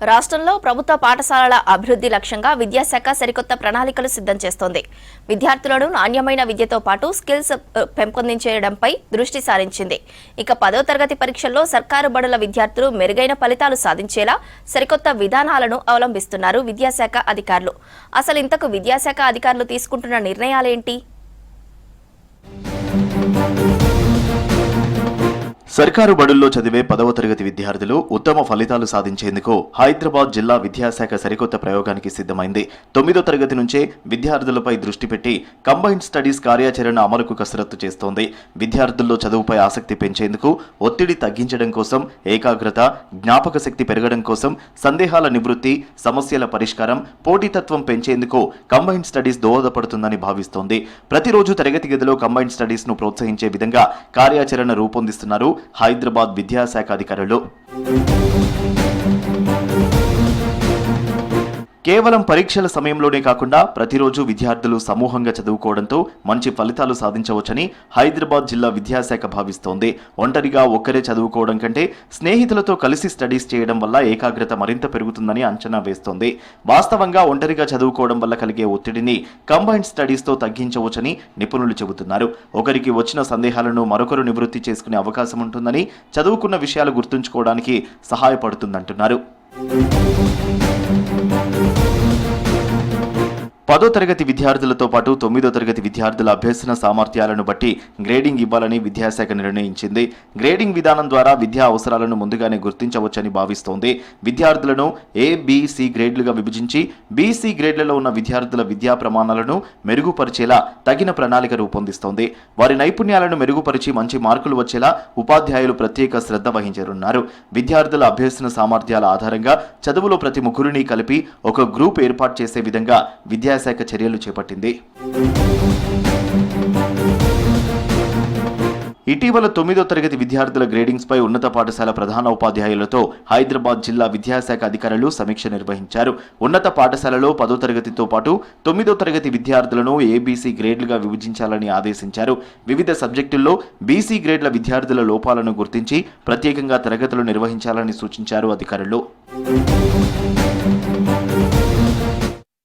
రాష్ట్రంలో ప్రభుత్వ పాఠశాలల అభివృద్ధి లక్ష్యంగా విద్యాశాఖ సరికొత్త ప్రణాళికలు సిద్ధం చేస్తోంది. విద్యార్థులను నాణ్యమైన విద్యతో పాటు స్కిల్స్ పెంపొందించడంపై దృష్టి సారించింది. ఇక 10వ తరగతి పరీక్షల్లో సర్కారు బడుల విద్యార్థులు మెరుగైన ఫలితాలు సాధించేలా సరికొత్త విధానాలను అవలంబిస్తున్నారు విద్యాశాఖ అధికారులు. అసలు ఇంతకు విద్యాశాఖ అధికారులు తీసుకుంటున్న నిర్ణయాలేంటి? సర్కారు బడుల్లో చదివే 10వ తరగతి విద్యార్థులు ఉత్తమ ఫలితాలు సాధించేందుకు హైదరాబాద్ జిల్లా విద్యాశాఖ సరికొత్త ప్రయోగానికి సిద్ధమైంది. 9వ తరగతి నుంచే విద్యార్థులపై దృష్టి పెట్టి కంబైన్డ్ స్టడీస్ కార్యాచరణ అమలుకు కసరత్తు చేస్తోంది. విద్యార్థుల్లో చదువుపై ఆసక్తి పెంచేందుకు, ఒత్తిడి తగ్గించడం కోసం, ఏకాగ్రత, జ్ఞాపక శక్తి పెరగడం కోసం, సందేహాల నివృత్తి, సమస్యల పరిష్కారం, పోటీతత్వం పెంచేందుకు కంబైన్డ్ స్టడీస్ దోహదపడుతుందని భావిస్తోంది. ప్రతిరోజు తరగతి గదిలో కంబైన్డ్ స్టడీస్ ను ప్రోత్సహించే విధంగా కార్యాచరణ రూపొందిస్తున్నారు హైదరాబాద్ విద్యాశాఖ అధికారులు. కేవలం పరీక్షల సమయంలోనే కాకుండా ప్రతిరోజు విద్యార్థులు సమూహంగా చదువుకోవడంతో మంచి ఫలితాలు సాధించవచ్చని హైదరాబాద్ జిల్లా విద్యాశాఖ భావిస్తోంది. ఒంటరిగా ఒక్కరే చదువుకోవడం కంటే స్నేహితులతో కలిసి స్టడీస్ చేయడం వల్ల ఏకాగ్రత మరింత పెరుగుతుందని అంచనా వేస్తోంది. వాస్తవంగా ఒంటరిగా చదువుకోవడం వల్ల కలిగే ఒత్తిడిని కంబైన్డ్ స్టడీస్తో తగ్గించవచ్చని నిపుణులు చెబుతున్నారు. ఒకరికి వచ్చిన సందేహాలను మరొకరు నివృత్తి చేసుకునే అవకాశం ఉంటుందని, చదువుకున్న విషయాలు గుర్తుంచుకోవడానికి సహాయపడుతుందంటున్నారు. 10వ తరగతి విద్యార్థులతో పాటు 9వ తరగతి విద్యార్థుల అభ్యసన సామర్థ్యాలను బట్టి గ్రేడింగ్ ఇవ్వాలని విద్యాశాఖ నిర్ణయించింది. గ్రేడింగ్ విధానం ద్వారా విద్యా అవసరాలను ముందుగానే గుర్తించవచ్చని భావిస్తోంది. విద్యార్థులను A, B, C గ్రేడ్లుగా విభజించి BC గ్రేడ్లలో ఉన్న విద్యార్థుల విద్యా ప్రమాణాలను మెరుగుపరిచేలా తగిన ప్రణాళిక రూపొందిస్తోంది. వారి నైపుణ్యాలను మెరుగుపరిచి మంచి మార్కులు వచ్చేలా ఉపాధ్యాయులు ప్రత్యేక శ్రద్ధ వహించనున్నారు. విద్యార్థుల అభ్యసన సామర్థ్యాల ఆధారంగా చదువులో ప్రతి ముగ్గురిని కలిపి ఒక గ్రూప్ ఏర్పాటు చేసే విధంగా విద్యాశాఖ చర్యలు చేపట్టింది. ఇటీవల 9వ తరగతి విద్యార్థుల గ్రేడింగ్స్ పై ఉన్నత పాఠశాల ప్రధాన ఉపాధ్యాయులతో హైదరాబాద్ జిల్లా విద్యాశాఖ అధికారులు సమీక్ష నిర్వహించారు. ఉన్నత పాఠశాలలో 10వ తరగతితో పాటు 9వ తరగతి విద్యార్థులను ABC గ్రేడ్లుగా విభజించాలని ఆదేశించారు. వివిధ సబ్జెక్టుల్లో BC గ్రేడ్ల విద్యార్థుల లోపాలను గుర్తించి ప్రత్యేకంగా తరగతులు నిర్వహించాలని సూచించారు అధికారులు.